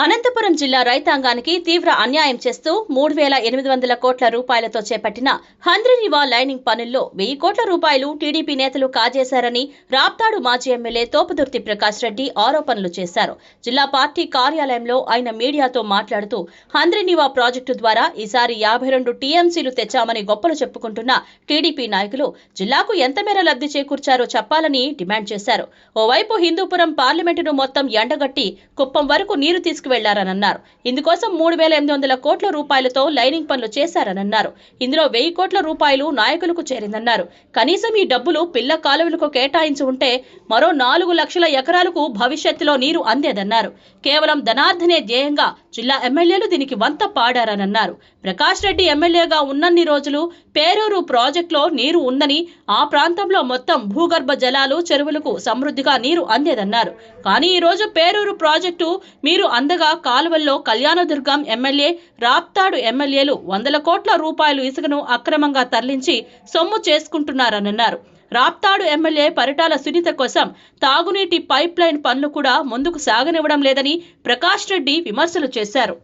అనంతపురం జిల్లా రైతాంగానికి తీవ్ర అన్యాయం చేస్తూ 3,800 కోట్ల రూపాయలతో చేపట్టిన హంద్రీనివా లైనింగ్ పనుల్లో 1,000 కోట్ల రూపాయలు టీడీపీ నేతలు కాజేశారని రాప్తాడు మాజీ ఎమ్మెల్యే తోపుదుర్తి ప్రకాష్ రెడ్డి ఆరోపణలు చేశారు. జిల్లా పార్టీ కార్యాలయంలో ఆయన మీడియాతో మాట్లాడుతూ హంద్రీనివా ప్రాజెక్టు ద్వారా ఈసారి 52 టీఎంసీలు తెచ్చామని గొప్పలు చెప్పుకుంటున్న టీడీపీ నాయకులు జిల్లాకు ఎంత మేర లబ్ధి చేకూర్చారో చెప్పాలని డిమాండ్ చేశారు. ఓవైపు హిందూపురం పార్లమెంటును మొత్తం ఎండగట్టి కుప్పం వరకు నీరు వెళ్లారన్నారు. ఇందుకోసం 3,800 కోట్ల రూపాయలతో లైనింగ్ పనులు చేశారన్నారు. ఇందులో 1,000 కోట్ల రూపాయలు నాయకులకు చేరిందన్నారు. కనీసం ఈ డబ్బులు పిల్ల కాలువలకు కేటాయించి ఉంటే మరో 4 లక్షల ఎకరాలకు భవిష్యత్తులో నీరు అందేదన్నారు. కేవలం ధనార్ధనే ధ్యేయంగా జిల్లా ఎమ్మెల్యేలు దీనికి వంత పాడారన్నారు. ప్రకాష్ రెడ్డి ఎమ్మెల్యేగా ఉన్నన్ని రోజులు పేరూరు ప్రాజెక్టులో నీరు ఉందని, ఆ ప్రాంతంలో మొత్తం భూగర్భ జలాలు చెరువులకు సమృద్ధిగా నీరు అందేదన్నారు. కానీ ఈ రోజు పేరూరు ప్రాజెక్టు మీరు అందగా కాలువల్లో కళ్యాణదుర్గం ఎమ్మెల్యే, రాప్తాడు ఎమ్మెల్యేలు 100 కోట్ల రూపాయలు ఇసుకను అక్రమంగా తరలించి సొమ్ము చేసుకుంటున్నారన్నారు. రాప్తాడు ఎమ్మెల్యే పరిటాల సునీత కోసం తాగునీటి పైప్ లైన్ పనులు కూడా ముందుకు సాగనివ్వడం లేదని ప్రకాష్ రెడ్డి విమర్శలు చేశారు.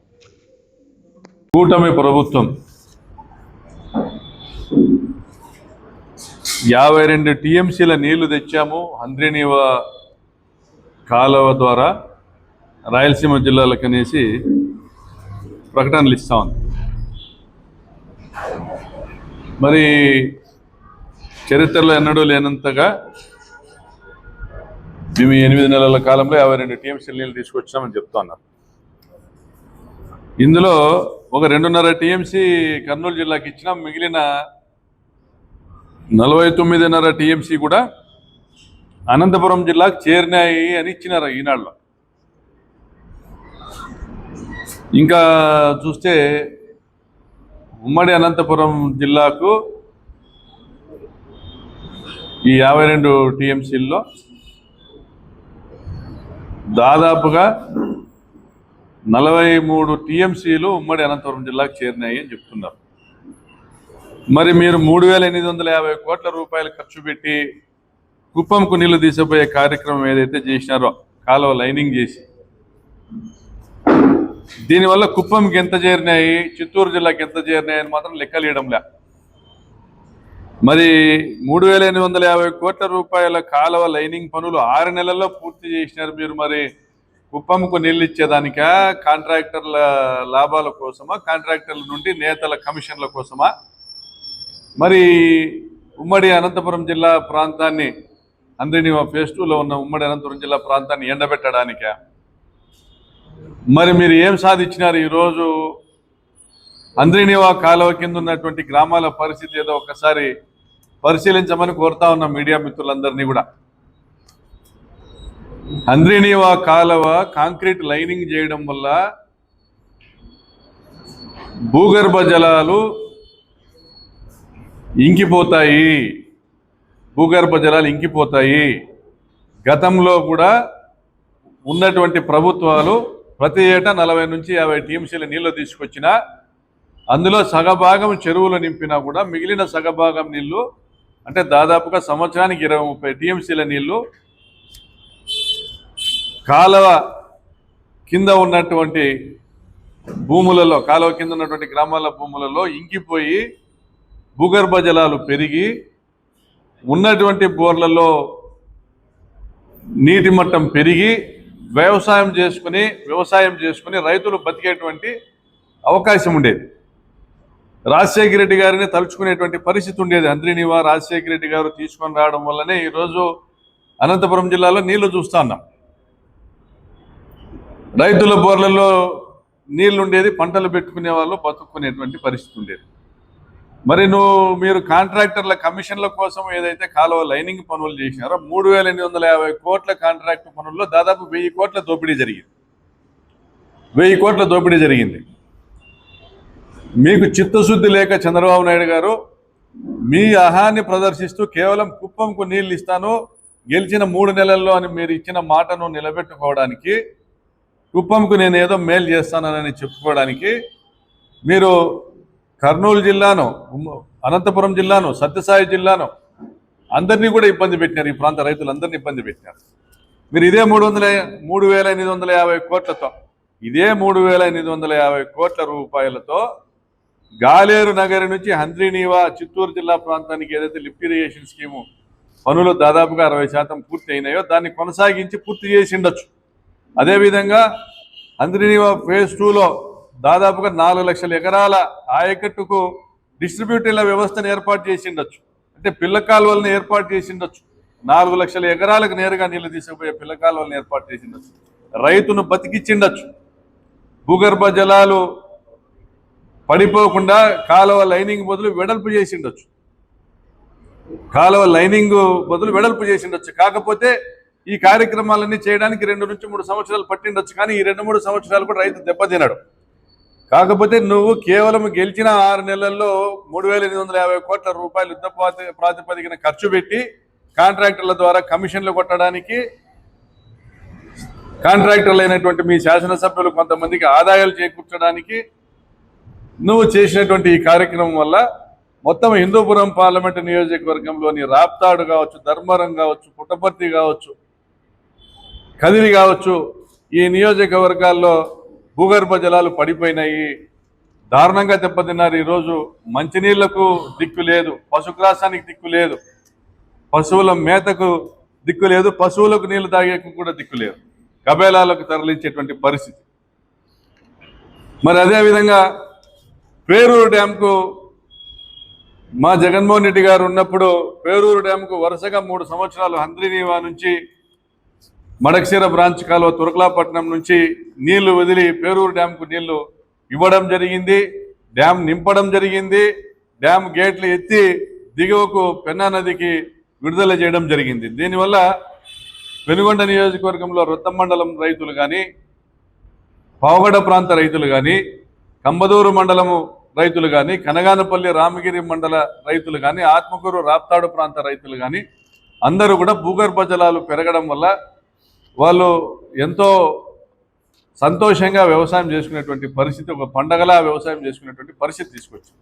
కూటమి ప్రభుత్వం 52 టీఎంసీల నీళ్లు తెచ్చాము హంద్రీనివా కాలువ ద్వారా రాయలసీమ జిల్లాలకు అనేసి ప్రకటనలు ఇస్తా ఉంది. మరి చరిత్రలో ఎన్నడూ లేనంతగా మేము 8 నెలల కాలంలో 52 టీఎంసీల నీళ్ళు తీసుకొచ్చామని చెప్తా ఉన్నారు. ఇందులో ఒక 2.5 టీఎంసీ కర్నూలు జిల్లాకి ఇచ్చినాం. మిగిలిన 49.5 టీఎంసీ కూడా అనంతపురం జిల్లాకు చేరినాయి అని ఇచ్చినారు ఈనాడులో. ఇంకా చూస్తే ఉమ్మడి అనంతపురం జిల్లాకు ఈ 52 టీఎంసీల్లో దాదాపుగా 43 టీఎంసీలు ఉమ్మడి అనంతపురం జిల్లాకు చేరినాయి అని చెప్తున్నారు. మరి మీరు 3,850 కోట్ల రూపాయలు ఖర్చు పెట్టి కుప్పంకు నీళ్లు తీసిపోయే కార్యక్రమం ఏదైతే చేసినారో, కాలువ లైనింగ్ చేసి, దీనివల్ల కుప్పంకి ఎంత చేరినాయి, చిత్తూరు జిల్లాకి ఎంత చేరినాయి అని మాత్రం లెక్కలేయడంలే. మరి 3,850 కోట్ల రూపాయల కాలువ లైనింగ్ పనులు 6 నెలల్లో పూర్తి చేసినారు మీరు. మరి కుప్పంకు నీళ్ళు ఇచ్చేదానికా, కాంట్రాక్టర్ల లాభాల కోసమా, కాంట్రాక్టర్ల నుండి నేతల కమిషన్ల కోసమా, మరి ఉమ్మడి అనంతపురం జిల్లా ప్రాంతాన్ని, హంద్రీనివా ఫేజ్ 2లో ఉన్న ఉమ్మడి అనంతపురం జిల్లా ప్రాంతాన్ని ఎండబెట్టడానికా? మరి మీరు ఏం సాధించినారు? ఈరోజు హంద్రీనివా కాలువ కింద ఉన్నటువంటి గ్రామాల పరిస్థితి ఏదో ఒకసారి పరిశీలించమని కోరుతా ఉన్న మీడియా మిత్రులందరినీ కూడా. హంద్రీనివా కాలువ కాంక్రీట్ లైనింగ్ చేయడం వల్ల భూగర్భ జలాలు ఇంకిపోతాయి, గతంలో కూడా ఉన్నటువంటి ప్రభుత్వాలు ప్రతి ఏటా 40 నుంచి 50 టీఎంసీల నీళ్లు తీసుకొచ్చినా అందులో సగభాగం చెరువులు నింపినా కూడా మిగిలిన సగభాగం నీళ్లు, అంటే దాదాపుగా సంవత్సరానికి 20-30 టీఎంసీల నీళ్లు కాలువ కింద ఉన్నటువంటి భూములలో, కాలువ కింద ఉన్నటువంటి గ్రామాల భూములలో ఇంకిపోయి భూగర్భ జలాలు పెరిగి ఉన్నటువంటి బోర్లలో నీటి మట్టం పెరిగి వ్యవసాయం చేసుకుని రైతులు బతికేటువంటి అవకాశం ఉండేది. రాజశేఖర రెడ్డి గారిని తలుచుకునేటువంటి పరిస్థితి ఉండేది. హంద్రీనివా రాజశేఖర రెడ్డి గారు తీసుకొని రావడం వల్లనే ఈరోజు అనంతపురం జిల్లాలో నీళ్లు చూస్తా ఉన్నాం. రైతుల బోర్లలో నీళ్లు ఉండేది, పంటలు పెట్టుకునే వాళ్ళు బతుక్కునేటువంటి పరిస్థితి ఉండేది. మరి మీరు కాంట్రాక్టర్ల కమిషన్ల కోసం ఏదైతే కాలువ లైనింగ్ పనులు చేసినారో 3,850 కోట్ల కాంట్రాక్ట్ పనుల్లో దాదాపు 1,000 కోట్ల దోపిడీ జరిగింది. మీకు చిత్తశుద్ధి లేక చంద్రబాబు నాయుడు గారు మీ అహాన్ని ప్రదర్శిస్తూ కేవలం కుప్పంకు నీళ్ళు ఇస్తాను గెలిచిన 3 నెలల్లో అని మీరు ఇచ్చిన మాటను నిలబెట్టుకోవడానికి, కుప్పంకు నేను ఏదో మేలు చేస్తానని చెప్పుకోవడానికి మీరు కర్నూలు జిల్లాను, అనంతపురం జిల్లాను, సత్యసాయి జిల్లాను అందరినీ కూడా ఇబ్బంది పెట్టినారు. ఈ ప్రాంత రైతులందరినీ ఇబ్బంది పెట్టినారు. మీరు ఇదే 3,850 కోట్లతో ఇదే 3,850 కోట్ల రూపాయలతో గాలేరు నగరి నుంచి హంద్రీనీవా చిత్తూరు జిల్లా ప్రాంతానికి ఏదైతే లిఫ్ట్ ఇరిగేషన్ స్కీము పనులు దాదాపుగా 60% పూర్తి అయినాయో దాన్ని కొనసాగించి పూర్తి చేసి ఉండొచ్చు. అదేవిధంగా హంద్రీనీవా ఫేజ్ 2లో దాదాపుగా 4 లక్షల ఎకరాల ఆయకట్టుకు డిస్ట్రిబ్యూటర్ల వ్యవస్థను ఏర్పాటు చేసి ఉండొచ్చు. అంటే పిల్ల కాలువలను ఏర్పాటు చేసి ఉండొచ్చు. 4 లక్షల ఎకరాలకు నేరుగా నీళ్లు తీసుకుపోయే పిల్ల కాలువలను ఏర్పాటు చేసి ఉండొచ్చు. రైతును బతికిచ్చిండొచ్చు. భూగర్భ జలాలు పడిపోకుండా కాలువ లైనింగ్ బదులు వెడల్పు చేసి ఉండొచ్చు. వెడల్పు చేసి ఉండొచ్చు. కాకపోతే ఈ కార్యక్రమాలన్నీ చేయడానికి 2 నుంచి 3 సంవత్సరాలు పట్టిండొచ్చు. కానీ ఈ 2-3 సంవత్సరాలు కూడా రైతు దెబ్బతిన్నాడు. కాకపోతే నువ్వు కేవలం గెలిచిన 6 నెలల్లో 3,850 కోట్ల రూపాయలు యుద్ధ ప్రాతిపదికన ఖర్చు పెట్టి కాంట్రాక్టర్ల ద్వారా కమిషన్లు కొట్టడానికి, కాంట్రాక్టర్లు అయినటువంటి మీ శాసనసభ్యులు కొంతమందికి ఆదాయాలు చేకూర్చడానికి నువ్వు చేసినటువంటి ఈ కార్యక్రమం వల్ల మొత్తం హిందూపురం పార్లమెంటు నియోజకవర్గంలోని రాప్తాడు కావచ్చు, ధర్మవరం కావచ్చు, పుట్టపర్తి కావచ్చు, కదిరి కావచ్చు, ఈ నియోజకవర్గాల్లో భూగర్భ జలాలు పడిపోయినాయి. దారుణంగా దెబ్బతిన్నారు. ఈరోజు మంచినీళ్లకు దిక్కు లేదు, పశుగ్రాసానికి దిక్కు లేదు, పశువుల మేతకు దిక్కు లేదు, పశువులకు నీళ్లు తాగేకు కూడా దిక్కు లేదు. కబేలాలకు తరలించేటువంటి పరిస్థితి. మరి అదేవిధంగా పేరూరు డ్యాంకు మా జగన్మోహన్ రెడ్డి గారు ఉన్నప్పుడు పేరూరు డ్యాంకు వరుసగా 3 సంవత్సరాలు హంద్రీనీవా నుంచి మడకశిర బ్రాంచ్ కాలువ తురకలాపట్నం నుంచి నీళ్లు వదిలి పేరూరు డ్యాంకు నీళ్లు ఇవ్వడం జరిగింది. డ్యామ్ నింపడం జరిగింది. డ్యామ్ గేట్లు ఎత్తి దిగువకు పెన్నా నదికి విడుదల చేయడం జరిగింది. దీనివల్ల వెనుగొండ నియోజకవర్గంలో రొత్తం మండలం రైతులు కానీ, పావగడ ప్రాంత రైతులు కానీ, కంబదూరు మండలము రైతులు కానీ, కనగానపల్లి రామగిరి మండల రైతులు కానీ, ఆత్మకూరు రాప్తాడు ప్రాంత రైతులు కానీ అందరూ కూడా భూగర్భ జలాలు పెరగడం వల్ల వాళ్ళు ఎంతో సంతోషంగా వ్యవసాయం చేసుకునేటువంటి పరిస్థితి, ఒక పండగలా వ్యవసాయం చేసుకునేటువంటి పరిస్థితి తీసుకొచ్చింది.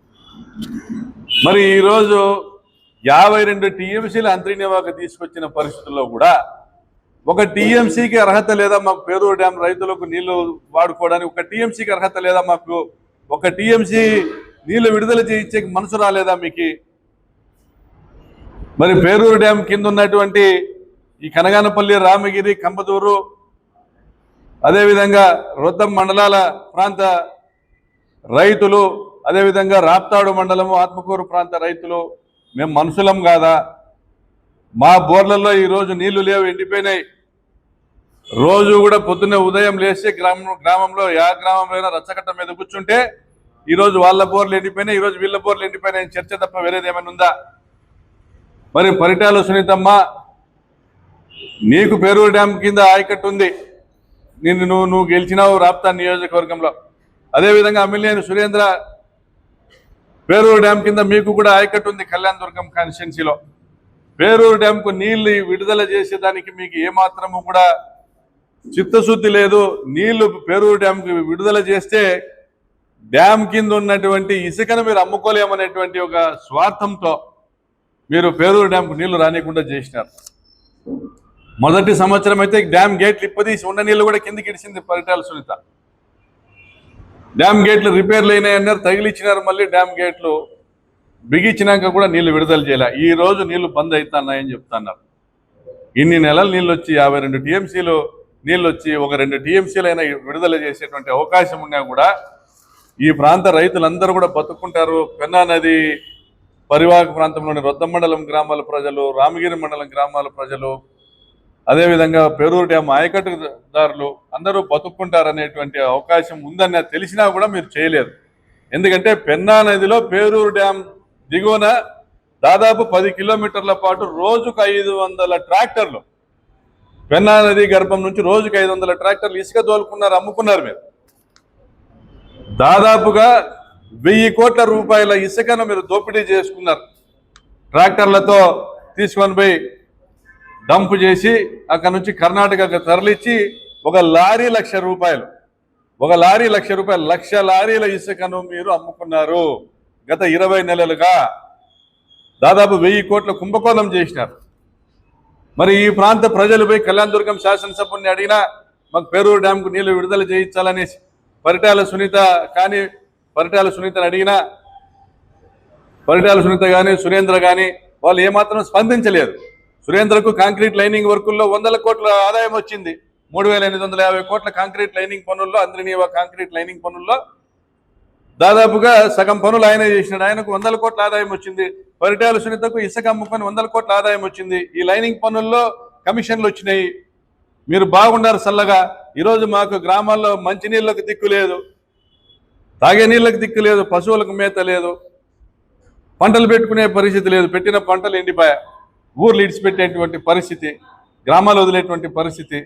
మరి ఈరోజు 52 టీఎంసీల హంద్రీనీవాకు తీసుకొచ్చిన పరిస్థితుల్లో కూడా ఒక టీఎంసీకి అర్హత లేదా మాకు పేరూరు డ్యాం రైతులకు నీళ్లు వాడుకోవడానికి, ఒక టీఎంసీకి అర్హత లేదా మాకు, ఒక టీఎంసీ నీళ్లు విడుదల చేయించే మనసు రాలేదా మీకు? మరి పేరూరు డ్యాం కింద ఉన్నటువంటి ఈ కనగానపల్లి, రామగిరి, కంబదూరు, అదేవిధంగా రొద్దం మండలాల ప్రాంత రైతులు, అదేవిధంగా రాప్తాడు మండలము, ఆత్మకూరు ప్రాంత రైతులు మేము మనుషులం కాదా? మా బోర్లలో ఈరోజు నీళ్లు లేవు, ఎండిపోయినాయి. రోజు కూడా పొద్దున్నే ఉదయం లేస్తే గ్రామంలో గ్రామంలో రచ్చకట్ట మీద కూర్చుంటే ఈరోజు వాళ్ళ బోర్లు ఎండిపోయినాయి, ఈరోజు వీళ్ళ బోర్లు ఎండిపోయినాయి చర్చ తప్ప వేరేది ఏమైనా ఉందా? మరి పరిటాల సునీతమ్మ, నీకు పేరూరు డ్యామ్ కింద ఆయకట్టు ఉంది, నువ్వు గెలిచినావు రాప్తా నియోజకవర్గంలో. అదేవిధంగా అమిలియన్ సురేంద్ర, పేరూరు డ్యామ్ కింద మీకు కూడా ఆయకట్టు ఉంది కళ్యాణ దుర్గం కాన్స్టిట్యున్సీలో. పేరూరు డ్యాంకు నీళ్లు విడుదల చేసేదానికి మీకు ఏమాత్రము కూడా చిత్తశుద్ధి లేదు. నీళ్లు పేరూరు డ్యాంకు విడుదల చేస్తే డ్యామ్ కింద ఉన్నటువంటి ఇసుకను మీరు అమ్ముకోలేమనేటువంటి ఒక స్వార్థంతో మీరు పేరూరు డ్యాంకు నీళ్లు రానికుండా చేసినారు. మొదటి సంవత్సరం అయితే డ్యామ్ గేట్లు ఇప్పదీసి ఉన్న నీళ్లు కూడా కిందికి ఇడిచింది పరిటాల సునీత. డ్యామ్ గేట్లు రిపేర్లు అయినాయన్నారు, తగిలిచ్చినారు, మళ్ళీ డ్యామ్ గేట్లు బిగించినాక కూడా నీళ్లు విడుదల చేయాలి. ఈ రోజు నీళ్లు బంద్ అవుతున్నాయని చెప్తున్నారు. ఇన్ని నెలలు నీళ్ళు వచ్చి 52 టీఎంసీలు నీళ్ళు వచ్చి ఒక 2 టీఎంసీలు అయినా విడుదల చేసేటువంటి అవకాశం ఉన్నా కూడా ఈ ప్రాంత రైతులందరూ కూడా బతుక్కుంటారు. పెన్నా నది పరివాహక ప్రాంతంలోని రొద్దం మండలం గ్రామాల ప్రజలు, రామగిరి మండలం గ్రామాల ప్రజలు, అదేవిధంగా పేరూరు డ్యామ్ ఆయకట్టుదారులు అందరూ బతుక్కుంటారనేటువంటి అవకాశం ఉందని తెలిసినా కూడా మీరు చేయలేదు. ఎందుకంటే పెన్నా నదిలో పేరూరు డ్యామ్ దిగువన దాదాపు 10 కిలోమీటర్ల పాటు రోజుకు 500 ట్రాక్టర్లు, పెన్నా నది గర్భం నుంచి రోజుకు 500 ట్రాక్టర్లు ఇసుక తోలుకున్నారు, అమ్ముకున్నారు. మీరు దాదాపుగా 1000 కోట్ల రూపాయల ఇసుకను మీరు దోపిడీ చేసుకున్నారు. ట్రాక్టర్లతో తీసుకొని పోయి డంప్ చేసి అక్కడ నుంచి కర్ణాటకకు తరలించి ఒక లారీ ₹1,00,000, ఒక లారీ ₹1,00,000, 1,00,000 లారీల ఇసుకను మీరు అమ్ముకున్నారు. గత 20 నెలలుగా దాదాపు 1000 కోట్ల కుంభకోణం చేసినారు. మరి ఈ ప్రాంత ప్రజలు పోయి కళ్యాణ దుర్గం శాసనసభ్యుని అడిగినా మాకు పేరూరు డ్యాంకు నీళ్లు విడుదల చేయించాలనేసి పరిటాల సునీత కానీ పరిటాల సునీతని అడిగినా పరిటాల సునీత కానీ సురేంద్ర కానీ వాళ్ళు ఏమాత్రం స్పందించలేరు. సురేంద్రకు కాంక్రీట్ లైనింగ్ వర్కుల్లో 100 కోట్ల ఆదాయం వచ్చింది. 3,850 కోట్ల కాంక్రీట్ లైనింగ్ పనుల్లో, అంద్రినీవా కాంక్రీట్ లైనింగ్ పనుల్లో దాదాపుగా సగం పనులు ఆయనే చేసినాడు. ఆయనకు 100 కోట్ల ఆదాయం వచ్చింది. పరిటాల సునీతకు ఇసుక అమ్ముకొని 100 కోట్ల ఆదాయం వచ్చింది. ఈ లైనింగ్ పనుల్లో కమిషన్లు వచ్చినాయి. మీరు బాగున్నారు చల్లగా. ఈరోజు మాకు గ్రామాల్లో మంచినీళ్ళకు దిక్కు లేదు, తాగే నీళ్ళకు దిక్కు లేదు, పశువులకు మేత లేదు, పంటలు పెట్టుకునే పరిస్థితి లేదు, పెట్టిన పంటలు ఎండిపోయా, ఊర్లు ఇడిచిపెట్టేటువంటి పరిస్థితి, గ్రామాలు వదిలేటువంటి పరిస్థితి.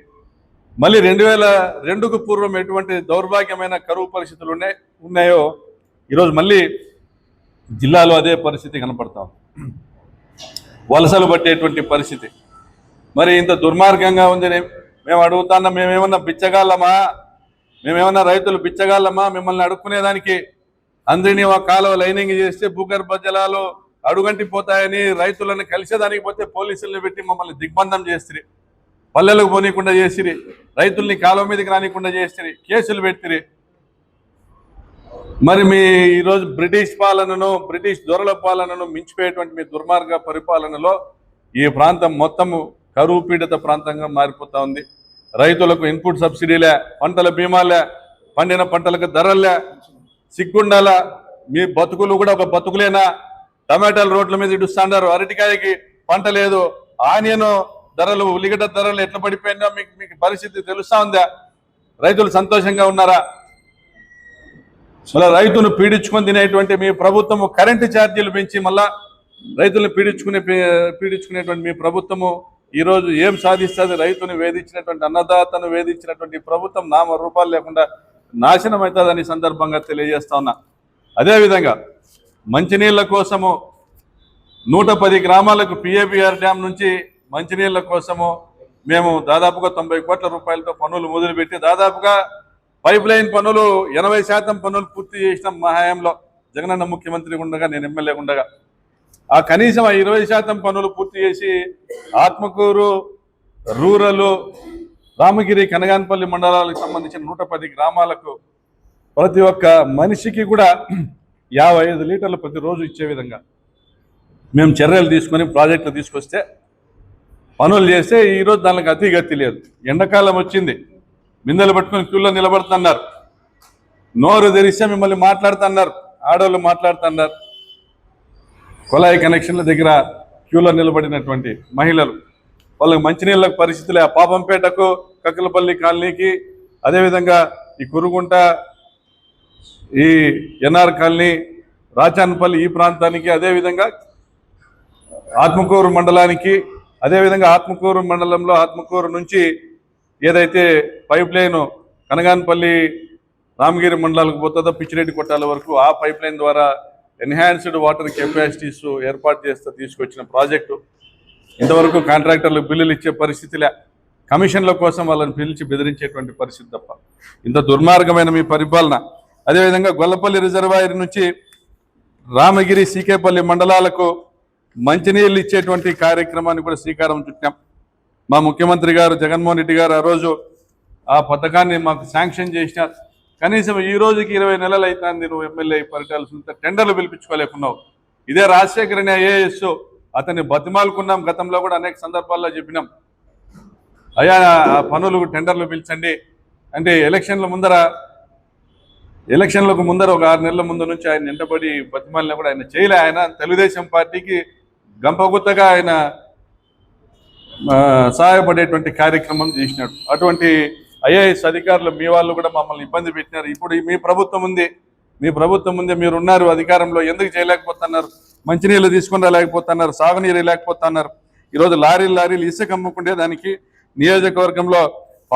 మళ్ళీ 2002కు పూర్వం ఎటువంటి దౌర్భాగ్యమైన కరువు పరిస్థితులు ఉన్నాయో ఈరోజు మళ్ళీ జిల్లాలో అదే పరిస్థితి కనపడతాం. వలసలు పట్టేటువంటి పరిస్థితి. మరి ఇంత దుర్మార్గంగా ఉందని మేము అడుగుతాన్నా, మేమేమన్నా బిచ్చగాళ్ళమా? మేమేమన్నా రైతులు బిచ్చగాళ్ళమా? మిమ్మల్ని అడుక్కునేదానికి అంద్రినీవా కాలువ లైనింగ్ చేస్తే భూగర్భ జలాలు అడుగంటిపోతాయని రైతులను కలిసేదానికి పోతే పోలీసులను పెట్టి మమ్మల్ని దిగ్బంధం చేసిరి, పల్లెలకు పోనీయకుండా చేసిరి, రైతుల్ని కాలువ మీదకి రానికుండా చేసిరి, కేసులు పెట్టిరి. మరి మీ ఈరోజు బ్రిటిష్ పాలనను, బ్రిటిష్ దొరల పాలనను మించిపోయేటువంటి మీ దుర్మార్గ పరిపాలనలో ఈ ప్రాంతం మొత్తము కరువు పీడిత ప్రాంతంగా మారిపోతా ఉంది. రైతులకు ఇన్పుట్ సబ్సిడీలే, పంటల బీమాలే, పండిన పంటలకు ధరలే, సిగ్గుండాల. మీ బతుకులు కూడా ఒక బతుకులేనా? టమాటాలు రోడ్ల మీద ఇడుస్తున్నారు, అరటికాయకి పంట లేదు, ఆనియన్ ధరలు, ఉల్లిగడ్డ ధరలు ఎట్లా పడిపోయినా మీకు పరిస్థితి తెలుస్తా ఉందా? రైతులు సంతోషంగా ఉన్నారా? మళ్ళీ రైతును పీడించుకొని తినేటువంటి మీ ప్రభుత్వము కరెంటు ఛార్జీలు పెంచి మళ్ళా రైతులను పీడించుకునేటువంటి మీ ప్రభుత్వము ఈరోజు ఏం సాధిస్తుంది? రైతుని వేధించినటువంటి, అన్నదాతను వేధించినటువంటి ప్రభుత్వం నామ రూపాలు లేకుండా నాశనం అవుతుందని సందర్భంగా తెలియజేస్తా ఉన్నా. అదేవిధంగా మంచినీళ్ళ కోసము 110 గ్రామాలకు పిఏబిఆర్ డ్యామ్ నుంచి మంచినీళ్ళ కోసము మేము దాదాపుగా 90 కోట్ల రూపాయలతో పనులు మొదలుపెట్టి దాదాపుగా పైప్ లైన్ పనులు 80% పనులు పూర్తి చేసిన మా హయాంలో, జగనన్న ముఖ్యమంత్రి ఉండగా, నేను ఎమ్మెల్యే ఉండగా. ఆ కనీసం 20% పనులు పూర్తి చేసి ఆత్మకూరు రూరల్, రామగిరి, కనగానపల్లి మండలాలకు సంబంధించిన 110 గ్రామాలకు ప్రతి ఒక్క మనిషికి కూడా 55 లీటర్లు ప్రతిరోజు ఇచ్చే విధంగా మేము చర్యలు తీసుకొని ప్రాజెక్టులు తీసుకొస్తే పనులు చేస్తే ఈరోజు దానికి అతిగతి లేదు. ఎండాకాలం వచ్చింది, బిందెలు పట్టుకొని క్యూలో నిలబడుతున్నారు, నోరు తెరిస్తే మిమ్మల్ని మాట్లాడుతున్నారు, ఆడవాళ్ళు మాట్లాడుతున్నారు. కుళాయి కనెక్షన్ల దగ్గర క్యూలో నిలబడినటువంటి మహిళలు, వాళ్ళకి మంచినీళ్ళ పరిస్థితులే. ఆ పాపంపేటకు, కక్కలపల్లి కాలనీకి, అదేవిధంగా ఈ కురుగుంట, ఈ ఎన్ఆర్ కాలనీ, రాచానపల్లి ఈ ప్రాంతానికి, అదేవిధంగా ఆత్మకూరు మండలానికి, అదేవిధంగా ఆత్మకూరు మండలంలో ఆత్మకూరు నుంచి ఏదైతే పైప్ లైన్ కనగానపల్లి రామగిరి మండలాలకు పోతుందో పిచ్చిరెడ్డి కొట్టాల వరకు, ఆ పైప్ లైన్ ద్వారా ఎన్హాన్స్డ్ వాటర్ కెపాసిటీస్ ఏర్పాటు చేస్తూ తీసుకొచ్చిన ప్రాజెక్టు ఇంతవరకు కాంట్రాక్టర్లకు బిల్లులు ఇచ్చే పరిస్థితిలే, కమిషన్ల కోసం వాళ్ళని పిలిచి బెదిరించేటువంటి పరిస్థితి తప్ప. ఇంత దుర్మార్గమైన మీ పరిపాలన. అదేవిధంగా గొల్లపల్లి రిజర్వాయర్ నుంచి రామగిరి, సీకేపల్లి మండలాలకు మంచినీళ్ళు ఇచ్చేటువంటి కార్యక్రమాన్ని కూడా శ్రీకారం చుట్టాం. మా ముఖ్యమంత్రి గారు జగన్మోహన్ రెడ్డి గారు ఆ రోజు ఆ పథకాన్ని మాకు శాంక్షన్ చేసినారు. కనీసం ఈ రోజుకి 20 నెలలు అవుతుంది నువ్వు ఎమ్మెల్యే పరిటాల సునీత టెండర్లు పిలిపించుకోలేకున్నావు. ఇదే రాజశేఖరని ఐఏఎస్, అతన్ని బతిమాలుకున్నాం, గతంలో కూడా అనేక సందర్భాల్లో చెప్పినాం, అయ్యా ఆ పనులు టెండర్లు పిలిచండి అంటే ఎలక్షన్లకు ముందర ఒక 6 నెలల ముందు నుంచి ఆయన వెంటబడి బతిమాలినా కూడా ఆయన చేయలే. ఆయన తెలుగుదేశం పార్టీకి గంపగుత్తగా ఆయన సహాయపడేటువంటి కార్యక్రమం చేసినాడు. అటువంటి ఐఏఎస్ అధికారులు మీ వాళ్ళు కూడా మమ్మల్ని ఇబ్బంది పెట్టినారు. ఇప్పుడు మీ ప్రభుత్వం ఉంది, మీరు ఉన్నారు అధికారంలో, ఎందుకు చేయలేకపోతున్నారు? మంచినీళ్ళు తీసుకుని రాలేకపోతున్నారు, సాగునీరు లేకపోతున్నారు. ఈరోజు లారీలు ఇసుక అమ్ముకుంటే దానికి నియోజకవర్గంలో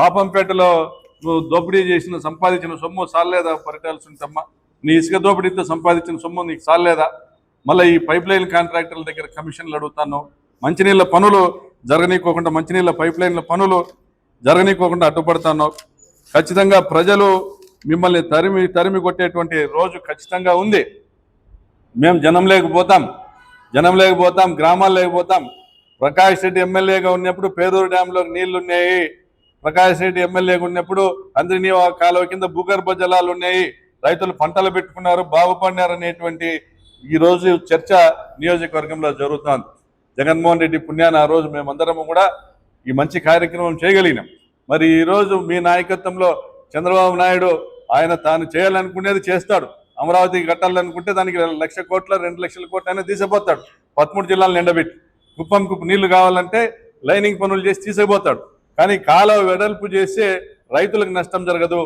పాపంపేటలో నువ్వు దోపిడీ చేసిన సంపాదించిన సొమ్ము సాలేదా? పరిటాల సునీతమ్మ, నీ ఇసుక దోపిడీతో సంపాదించిన సొమ్ము నీకు సాలేదా? మళ్ళీ ఈ పైప్ లైన్ కాంట్రాక్టర్ల దగ్గర కమిషన్లు అడుగుతాను, మంచినీళ్ళ పనులు జరగనీకోకుండా, మంచినీళ్ళ పైప్ లైన్ల పనులు జరగనీకోకుండా అడ్డుపడతాను. ఖచ్చితంగా ప్రజలు మిమ్మల్ని తరిమి కొట్టేటువంటి రోజు ఖచ్చితంగా ఉంది. మేము జనం లేకపోతాం, గ్రామాలు లేకపోతాం. ప్రకాష్ రెడ్డి ఎమ్మెల్యేగా ఉన్నప్పుడు పేరూరు డ్యాంలో నీళ్లున్నాయి, ప్రకాష్ రెడ్డి ఎమ్మెల్యేగా ఉన్నప్పుడు అందరినీ కాలువ కింద భూగర్భ జలాలు ఉన్నాయి, రైతులు పంటలు పెట్టుకున్నారు, బాగుపడినారు అనేటువంటి ఈ రోజు చర్చ నియోజకవర్గంలో జరుగుతోంది. జగన్మోహన్ రెడ్డి పుణ్యాన్ని ఆ రోజు మేమందరము కూడా ఈ మంచి కార్యక్రమం చేయగలిగినాం. మరి ఈరోజు మీ నాయకత్వంలో చంద్రబాబు నాయుడు ఆయన తాను చేయాలనుకునేది చేస్తాడు. అమరావతికి కట్టాలనుకుంటే దానికి 1,00,000 కోట్ల 2,00,000 కోట్ల అయినా తీసిపోతాడు. 13 జిల్లాలను ఎండబెట్టి కుప్పంకు నీళ్లు కావాలంటే లైనింగ్ పనులు చేసి తీసుకుపోతాడు. కానీ కాలువ వెడల్పు చేస్తే రైతులకు నష్టం జరగదు.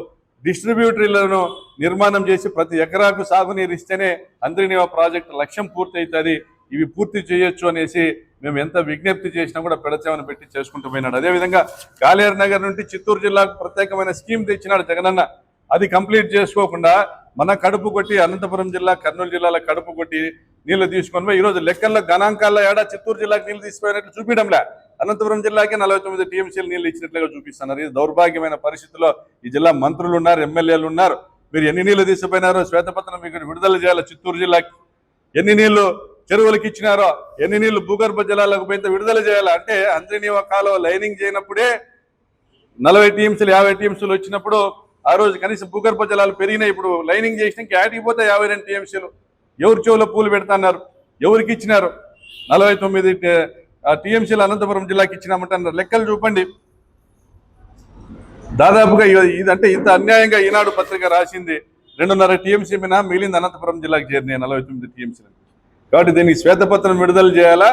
డిస్ట్రిబ్యూటరీలను నిర్మాణం చేసి ప్రతి ఎకరాకు సాగునీరు ఇస్తేనే అంద్రినివా ప్రాజెక్టు లక్ష్యం పూర్తి అవుతుంది. ఇవి పూర్తి చేయొచ్చు అనేసి మేము ఎంత విజ్ఞప్తి చేసినా కూడా పెడచేమని పెట్టి చేసుకుంటూ పోయినాడు. అదేవిధంగా గాలేరు నగర్ నుండి చిత్తూరు జిల్లాకు ప్రత్యేకమైన స్కీమ్ తెచ్చినాడు జగనన్న. అది కంప్లీట్ చేసుకోకుండా మన కడుపు కొట్టి అనంతపురం జిల్లా, కర్నూలు జిల్లాల కడుపు కొట్టి నీళ్లు తీసుకొని పోయి ఈరోజు లెక్కల్లో గణాంకాల్లో ఏడా చిత్తూరు జిల్లాకు నీళ్లు తీసుకుపోయినట్లు చూపించడంలే, అనంతపురం జిల్లాకే 49 టీఎంసీలు నీళ్లు ఇచ్చినట్లుగా చూపిస్తున్నారు. ఇది దౌర్భాగ్యమైన పరిస్థితిలో ఈ జిల్లా మంత్రులు ఉన్నారు, ఎమ్మెల్యేలు ఉన్నారు. మీరు ఎన్ని నీళ్లు తీసుకుపోయినారో శ్వేతపత్రం మీకు విడుదల చేయాలి. చిత్తూరు జిల్లాకి ఎన్ని నీళ్లు చెరువులకు ఇచ్చినారో, ఎన్ని నీళ్లు భూగర్భ జలాలకు పోయితే విడుదల చేయాలి. అంటే అంద్రినివా కాలువ లైనింగ్ చేయనప్పుడే 40 టీఎంసీలు 50 టీఎంసీలు వచ్చినప్పుడు ఆ రోజు కనీసం భూగర్భ జలాలు పెరిగినాయి. ఇప్పుడు లైనింగ్ చేసినాక యాటికి పోతే 52 టీఎంసీలు. ఎవరు చెవులో పూలు పెడుతున్నారు? ఎవరికి ఇచ్చినారు? 49 టీఎంసీలు అనంతపురం జిల్లాకి ఇచ్చినామంటున్నారు. లెక్కలు చూపండి. దాదాపుగా ఇదంటే ఇంత అన్యాయంగా ఈనాడు పత్రిక రాసింది 2.5 టీఎంసీ మీద మిగిలింది అనంతపురం జిల్లాకి చేరినాయి 49 టీఎంసీలు. కాబట్టి దీనికి శ్వేతపత్రం విడుదల చేయాలా.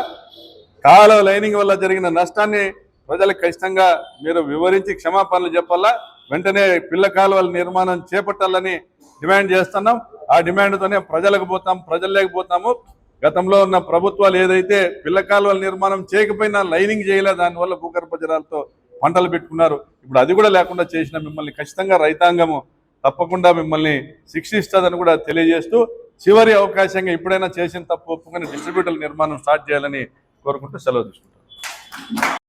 కాలువ లైనింగ్ వల్ల జరిగిన నష్టాన్ని ప్రజలకు ఖచ్చితంగా మీరు వివరించి క్షమాపణలు చెప్పాలా. వెంటనే పిల్ల కాలువల నిర్మాణం చేపట్టాలని డిమాండ్ చేస్తున్నాం. ఆ డిమాండ్తోనే ప్రజలకు పోతాం, ప్రజల్లోకి గతంలో ఉన్న ప్రభుత్వాలు ఏదైతే పిల్ల కాలువల నిర్మాణం చేయకపోయినా లైనింగ్ చేయలే, దానివల్ల భూగర్భ జలాలతో పంటలు పెట్టుకున్నారు. ఇప్పుడు అది కూడా లేకుండా చేసిన మిమ్మల్ని ఖచ్చితంగా రైతాంగము తప్పకుండా మిమ్మల్ని శిక్షిస్తుందని కూడా తెలియజేస్తూ చివరి అవకాశంగా ఇప్పుడైనా చేసిన తప్పు ఒప్పుకొని డిస్ట్రిబ్యూటర్ల నిర్మాణం స్టార్ట్ చేయాలని కోరుకుంటూ సెలవు తీసుకుంటాం.